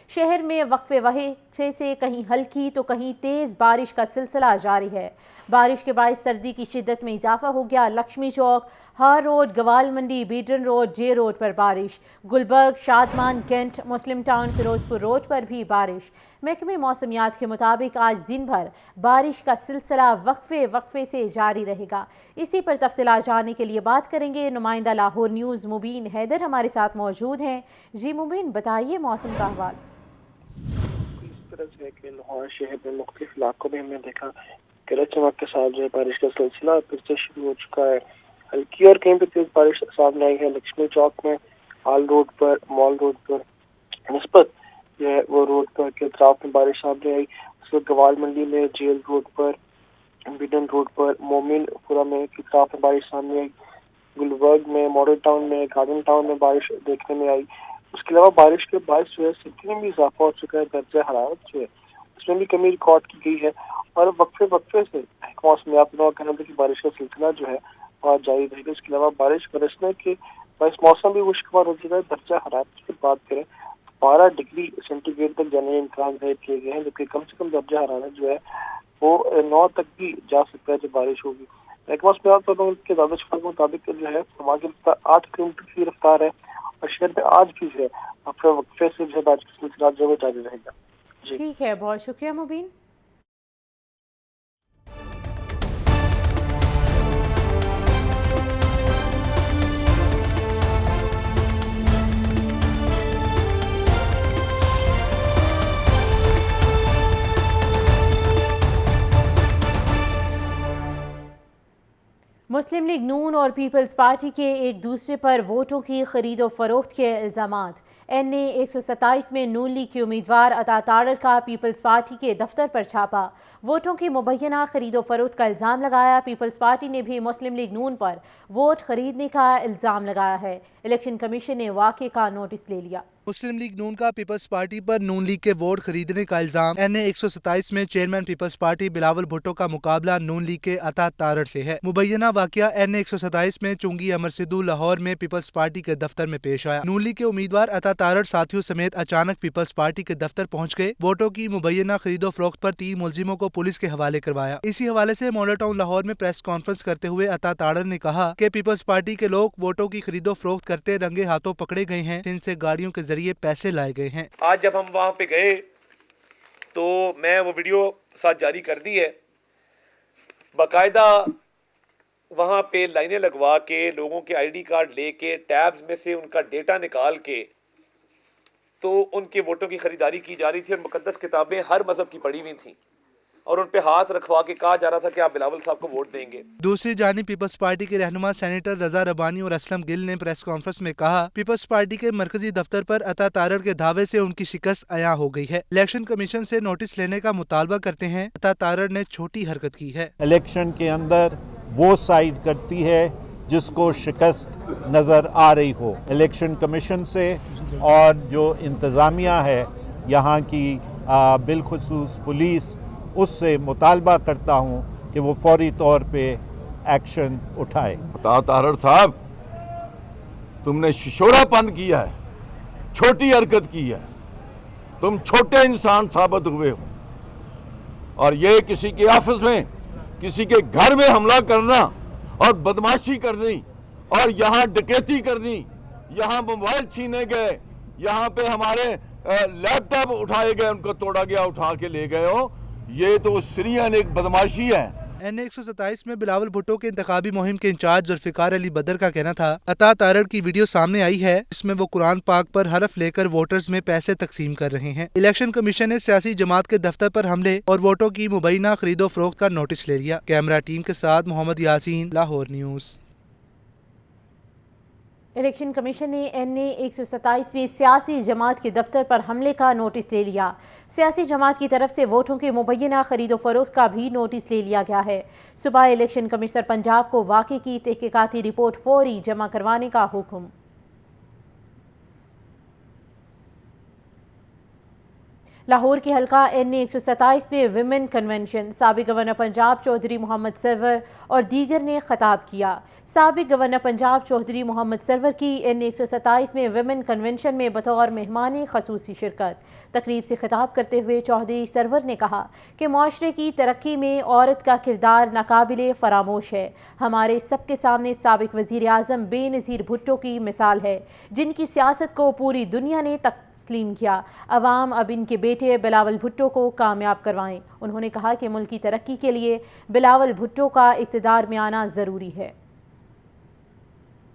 شہر میں وقفے وقفے سے کہیں ہلکی تو کہیں تیز بارش کا سلسلہ جاری ہے۔ بارش کے باعث سردی کی شدت میں اضافہ ہو گیا۔ لکشمی چوک، ہار روڈ، گوال منڈی، بیڈن روڈ، جے روڈ پر بارش۔ گلبرگ، شادمان، کینٹ، مسلم ٹاؤن، فیروزپور روڈ پر بھی بارش۔ محکمہ موسمیات کے مطابق آج دن بھر بارش کا سلسلہ وقفے وقفے سے جاری رہے گا۔ اسی پر تفصیلات جاننے کے لیے بات کریں گے نمائندہ لاہور نیوز مبین حیدر ہمارے ساتھ موجود ہیں۔ جی مبین، بتائیے موسم کا حوال۔ اس طرح سے کہ لاہور شہر میں مختلف علاقوں میں ہم نے دیکھا گرج چمک کے ساتھ جو ہے بارش کا سلسلہ پھر سے شروع ہو چکا ہے۔ ہلکی اور کہیں پہ تیز بارش سامنے آئی ہے۔ لکشمی چوک میں، آل روڈ پر، مال روڈ پر نسبت جو ہے وہ روڈ پر کے اطراف میں بارش سامنے آئی۔ اس وقت گوال منڈی میں، جیل روڈ پر، بیڈن روڈ پر، مومن پورا میں کی اطراف میں بارش سامنے آئی۔ گلبرگ میں، ماڈل ٹاؤن میں، گارڈن ٹاؤن میں بارش دیکھنے میں آئی۔ اس کے علاوہ بارش کے باعث جو ہے سردی میں بھی اضافہ ہو چکا ہے۔ درجہ حرارت جو ہے اس میں بھی کمی ریکارڈ کی گئی ہے اور وقفے وقفے سے موسمیات کا کہنا تھا کہ بارش کا سلسلہ جو ہے اور جاری رہے گا۔ اس کے علاوہ بارش برسنے کے باعث موسم بھی خوشگوار ہو چکا ہے۔ درجہ حرارت کی بات کریں 12 ڈگری سینٹی گریڈ تک جانے کے امکان ظاہر کیے گئے ہیں، جبکہ کم سے کم درجہ حرارت جو ہے وہ 9 تک بھی جا سکتا ہے جب بارش ہوگی۔ محکمہ موسمیات کے دعوے کے مطابق جو ہے ہوا کی رفتار 8 کلومیٹر کی رفتار ہے اور شہر میں آج بھی جو ہے وقفے سے جو ہے بارش کا سلسلہ جو ہے جاری رہے گا۔ جی ٹھیک ہے، بہت شکریہ مبین۔ مسلم لیگ نون اور پیپلز پارٹی کے ایک دوسرے پر ووٹوں کی خرید و فروخت کے الزامات۔ این اے 127 میں نون لیگ کے امیدوار عطا تاڑر کا پیپلز پارٹی کے دفتر پر چھاپا، ووٹوں کی مبینہ خرید و فروخت کا الزام لگایا۔ پیپلز پارٹی نے بھی مسلم لیگ نون پر ووٹ خریدنے کا الزام لگایا ہے۔ الیکشن کمیشن نے واقعے کا نوٹس لے لیا۔ مسلم لیگ نون کا پیپلز پارٹی پر نون لیگ کے ووٹ خریدنے کا الزام۔ این اے 127 میں chairman Peoples Party Bilawal Bhutto کا مقابلہ نون لیگ کے عطا تارڑ سے ہے۔ مبینہ واقعہ این اے 127 میں چنگی امر سدھو لاہور میں پیپلز پارٹی کے دفتر میں پیش آیا۔ نون لیگ کے امیدوار عطا تارڑ ساتھیوں سمیت اچانک پیپلز پارٹی کے دفتر پہنچ گئے۔ ووٹوں کی مبینہ خرید و فروخت پر 3 ملزموں کو پولیس کے حوالے کروایا۔ اسی حوالے سے ماڈل ٹاؤن لاہور میں پریس کانفرنس کرتے ہوئے عطا تارڑ نے کہا کہ پیپلز پارٹی کے لوگ ووٹوں کی خرید و فروخت کرتے رنگے ہاتھوں پکڑے گئے ہیں، جن سے گاڑیوں کے ذریعے پیسے لائے گئے ہیں۔ آج جب ہم وہاں پہ گئے تو میں وہ ویڈیو ساتھ جاری کر دی ہے، باقاعدہ وہاں پہ لائنیں لگوا کے لوگوں کے آئی ڈی کارڈ لے کے ٹیبز میں سے ان کا ڈیٹا نکال کے تو ان کے ووٹوں کی خریداری کی جا رہی تھی، اور مقدس کتابیں ہر مذہب کی پڑھی ہوئی تھیں اور ان پہ ہاتھ رکھوا کے کہا جا رہا تھا کہ آپ بلاول صاحب کو ووٹ دیں گے۔ دوسری جانب پیپلز پارٹی کے رہنما سینیٹر رضا ربانی اور اسلم گل نے پریس کانفرنس میں کہا پیپلز پارٹی کے مرکزی دفتر پر عطا تارڑ کے دعوے سے ان کی شکست عیاں ہو گئی ہے۔ الیکشن کمیشن سے نوٹس لینے کا مطالبہ کرتے ہیں۔ عطا تارڑ نے چھوٹی حرکت کی ہے۔ الیکشن کے اندر وہ سائیڈ کرتی ہے جس کو شکست نظر آ رہی ہو۔ الیکشن کمیشن سے اور جو انتظامیہ ہے یہاں کی بالخصوص پولیس، اس سے مطالبہ کرتا ہوں کہ وہ فوری طور پہ ایکشن اٹھائے۔ عطا تارڑ صاحب، تم نے ششورا پند کیا ہے، چھوٹی حرکت کی ہے، تم چھوٹے انسان ثابت ہوئے ہو، اور یہ کسی کے آفس میں، کسی کے گھر میں حملہ کرنا اور بدماشی کرنی اور یہاں ڈکیتی کرنی، یہاں موبائل چھینے گئے، یہاں پہ ہمارے لیپ ٹاپ اٹھائے گئے، ان کو توڑا گیا، اٹھا کے لے گئے ہو، یہ تو سریحان ایک بدماشی ہے۔ این اے 127 میں بلاول بھٹو کے انتخابی مہم کے انچارج ذوالفقار علی بدر کا کہنا تھا عطا تارڑ کی ویڈیو سامنے آئی ہے، اس میں وہ قرآن پاک پر حرف لے کر ووٹرز میں پیسے تقسیم کر رہے ہیں۔ الیکشن کمیشن نے سیاسی جماعت کے دفتر پر حملے اور ووٹوں کی مبینہ خرید و فروخت کا نوٹس لے لیا۔ کیمرہ ٹیم کے ساتھ Muhammad Yasin, Lahore news. Election commission نے این اے 127 میں سیاسی جماعت کے دفتر پر حملے کا نوٹس لے لیا۔ سیاسی جماعت کی طرف سے ووٹوں کے مبینہ خرید و فروخت کا بھی نوٹس لے لیا گیا ہے۔ صبح الیکشن کمشنر پنجاب کو واقعے کی تحقیقاتی رپورٹ فوری جمع کروانے کا حکم۔ لاہور کے حلقہ NA 127 میں ویمن کنونشن، سابق گورنر پنجاب چودھری محمد سرور اور دیگر نے خطاب کیا۔ سابق گورنر پنجاب چودھری محمد سرور کی NA 127 میں ویمن کنونشن میں بطور مہمان خصوصی شرکت۔ تقریب سے خطاب کرتے ہوئے چودھری سرور نے کہا کہ معاشرے کی ترقی میں عورت کا کردار ناقابل فراموش ہے۔ ہمارے سب کے سامنے سابق وزیر اعظم بے نظیر بھٹو کی مثال ہے، جن کی سیاست کو پوری دنیا نے تسلیم کیا۔ عوام اب ان کے بیٹے بلاول بھٹو کو کامیاب کروائیں۔ انہوں نے کہا کہ ملک کی ترقی کے لیے بلاول بھٹو کا اقتدار میں آنا ضروری ہے۔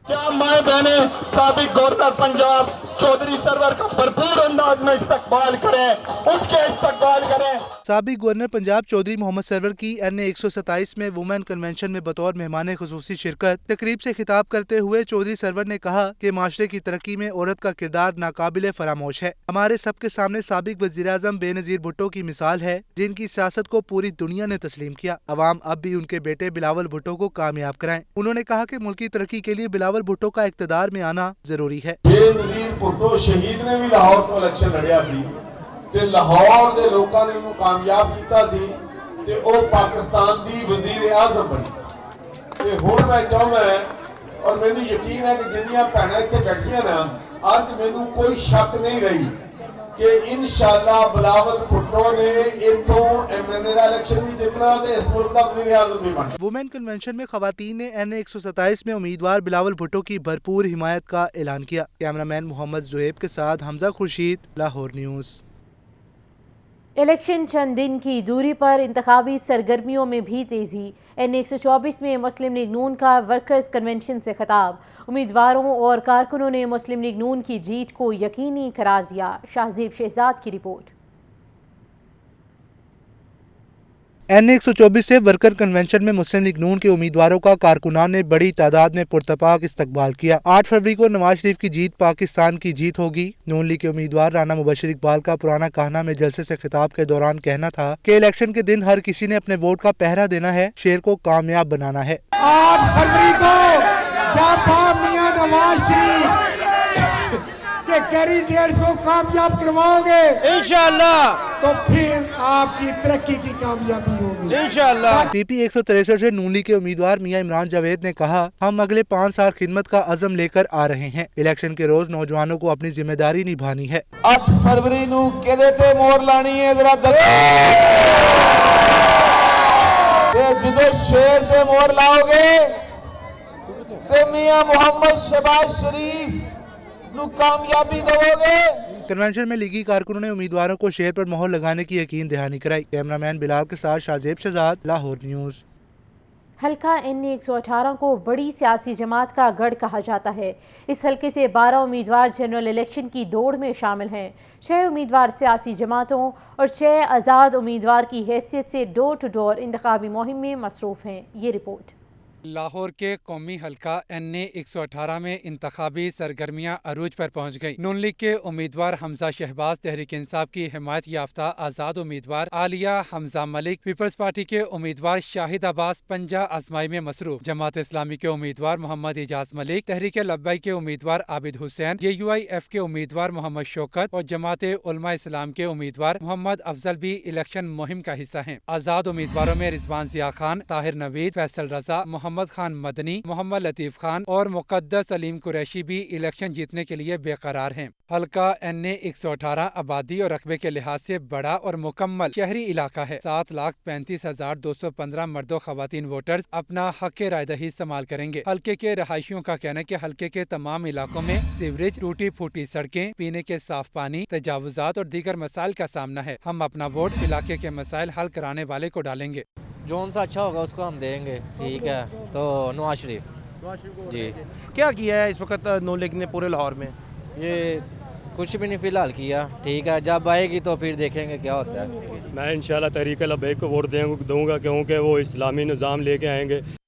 کیا مائیں بہنیں سابق گورنر پنجاب چودھری سرور کا بھرپور انداز میں استقبال کریں، اٹھ کے استقبال کریں۔ سابق گورنر پنجاب چودھری محمد سرور کی NA 127 میں وومن کنونشن میں بطور مہمان خصوصی شرکت۔ تقریب سے خطاب کرتے ہوئے چودھری سرور نے کہا کہ معاشرے کی ترقی میں عورت کا کردار ناقابل فراموش ہے۔ ہمارے سب کے سامنے سابق وزیر اعظم بے نظیر بھٹو کی مثال ہے، جن کی سیاست کو پوری دنیا نے تسلیم کیا۔ عوام اب بھی ان کے بیٹے بلاول بھٹو کو کامیاب کرائیں۔ انہوں نے کہا کہ ملک کی ترقی کے لیے بلاول بھٹو کا اقتدار میں آنا ضروری ہے۔ بے نظیر بھٹو شہید نے بھی لاہور تو الیکشن لڑیا سی تے لاہور دے لوکاں نے انہوں کامیاب کیتا سی تے او پاکستان دی وزیر اعظم بنی تے ہن میں چاہنا ہے اور مینوں یقین ہے کہ جنیاں بھیناں اتنے بیٹھیاں نا اج مینوں کوئی شک نہیں رہی کہ انشاءاللہ بلاول بھٹو نے اتوں MNA دا الیکشن بھی جتنا تے اس ملک دا وزیر اعظم بھی بننا۔ وومن کنونشن میں خواتین نے NA 127 میں امیدوار بلاول بھٹو کی بھرپور حمایت کا اعلان کیا۔ کیمرامین محمد زہیب کے ساتھ حمزہ خورشید، لاہور نیوز۔ الیکشن چند دن کی دوری پر انتخابی سرگرمیوں میں بھی تیزی۔ NA 124 میں مسلم لیگ نون کا ورکرز کنونشن سے خطاب۔ امیدواروں اور کارکنوں نے مسلم لیگ نون کی جیت کو یقینی قرار دیا۔ شاہزیب شہزاد کی رپورٹ۔ NA 124 سے ورکر کنونشن میں مسلم لیگ نون کے امیدواروں کا کارکنان نے بڑی تعداد میں پرتپاک استقبال کیا۔ 8 فروری کو نواز شریف کی جیت پاکستان کی جیت ہوگی۔ نون لیگ کے امیدوار رانا مبشر اقبال کا پرانا کہنا میں جلسے سے خطاب کے دوران کہنا تھا کہ الیکشن کے دن ہر کسی نے اپنے ووٹ کا پہرا دینا ہے، شیر کو کامیاب بنانا ہے۔ 8 فروری کو جب آپ میاں نواز شریف کے کینڈیڈیٹس کو کامیاب کرواؤ گے انشاءاللہ تو پھر آپ کی ترقی کی کامیابی ہوگی انشاءاللہ۔ PP 163 سے نون لیگ کے امیدوار میاں عمران جاوید نے کہا، ہم اگلے 5 سال خدمت کا عزم لے کر آ رہے ہیں۔ الیکشن کے روز نوجوانوں کو اپنی ذمہ داری نبھانی ہے۔ 8 فروری نو کدے تے مور لانی ہے ذرا جدو شیر تے مور لاؤ گے تے میاں محمد شہباز شریف نو کامیابی دو گے۔ کنونشن میں لیگی کارکنوں نے امیدواروں کو شیر پر مہر لگانے کی یقین دہانی کرائی۔ کیمرامین بلال کے ساتھ شاہزیب شہزاد، لاہور نیوز۔ حلقہ NA 118 کو بڑی سیاسی جماعت کا گڑھ کہا جاتا ہے۔ اس حلقے سے 12 امیدوار جنرل الیکشن کی دوڑ میں شامل ہیں۔ 6 امیدوار سیاسی جماعتوں اور 6 آزاد امیدوار کی حیثیت سے ڈور ٹو ڈور انتخابی مہم میں مصروف ہیں۔ یہ رپورٹ۔ لاہور کے قومی حلقہ NA 118 میں انتخابی سرگرمیاں عروج پر پہنچ گئیں۔ نون لیگ کے امیدوار حمزہ شہباز تحریک انصاف کی حمایت یافتہ آزاد امیدوار عالیہ حمزہ ملک، پیپلز پارٹی کے امیدوار شاہد عباس پنجہ آزمائی میں مصروف، جماعت اسلامی کے امیدوار محمد اعجاز ملک، تحریک لبیک کے امیدوار عابد حسین، JUIF کے امیدوار محمد شوکت اور جماعت علماء اسلام کے امیدوار محمد افضل بھی الیکشن مہم کا حصہ ہیں۔ آزاد امیدواروں میں رضوان ضیاء خان، طاہر نوید، فیصل رضا، محمد خان مدنی، محمد لطیف خان اور مقدس علیم قریشی بھی الیکشن جیتنے کے لیے بے قرار ہیں۔ حلقہ NA 118 آبادی اور رقبے کے لحاظ سے بڑا اور مکمل شہری علاقہ ہے۔ 7,35,215 مرد و خواتین ووٹرز اپنا حق رائے دہی استعمال کریں گے۔ حلقے کے رہائشیوں کا کہنا ہے کہ حلقے کے تمام علاقوں میں سیوریج، ٹوٹی پھوٹی سڑکیں، پینے کے صاف پانی، تجاوزات اور دیگر مسائل کا سامنا ہے۔ ہم اپنا ووٹ علاقے کے مسائل حل کرانے والے کو ڈالیں گے۔ جون سا اچھا ہوگا اس کو ہم دیں گے، ٹھیک ہے۔ تو نواز شریف جی کیا کیا ہے اس وقت نون لیگ نے پورے لاہور میں؟ یہ کچھ بھی نہیں فی الحال کیا، ٹھیک ہے، جب آئے گی تو پھر دیکھیں گے کیا ہوتا ہے۔ میں انشاءاللہ تحریک لبیک کو ووٹ دوں گا کیونکہ وہ اسلامی نظام لے کے آئیں گے۔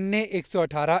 NA 118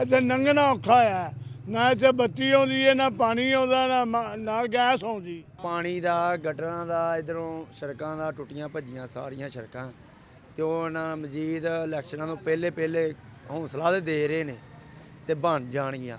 ਇੱਥੇ ਲੰਘਣਾ ਔਖਾ ਹੈ, ਨਾ ਇੱਥੇ ਬੱਤੀ ਆਉਂਦੀ ਹੈ, ਨਾ ਪਾਣੀ ਆਉਂਦਾ, ਨਾ ਗੈਸ ਆਉਂਦੀ। ਪਾਣੀ ਦਾ, ਗਟਰਾਂ ਦਾ, ਇਧਰੋਂ ਸੜਕਾਂ ਦਾ ਟੁੱਟੀਆਂ ਭੱਜੀਆਂ ਸਾਰੀਆਂ ਸੜਕਾਂ ਤੇ ਉਹ ਨਾ ਮਜ਼ੀਦ ਇਲੈਕਸ਼ਨਾਂ ਤੋਂ ਪਹਿਲੇ ਹੌਸਲਾ ਦੇ ਰਹੇ ਨੇ ਤੇ ਬਣ ਜਾਣਗੀਆਂ।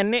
NA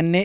NA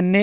NA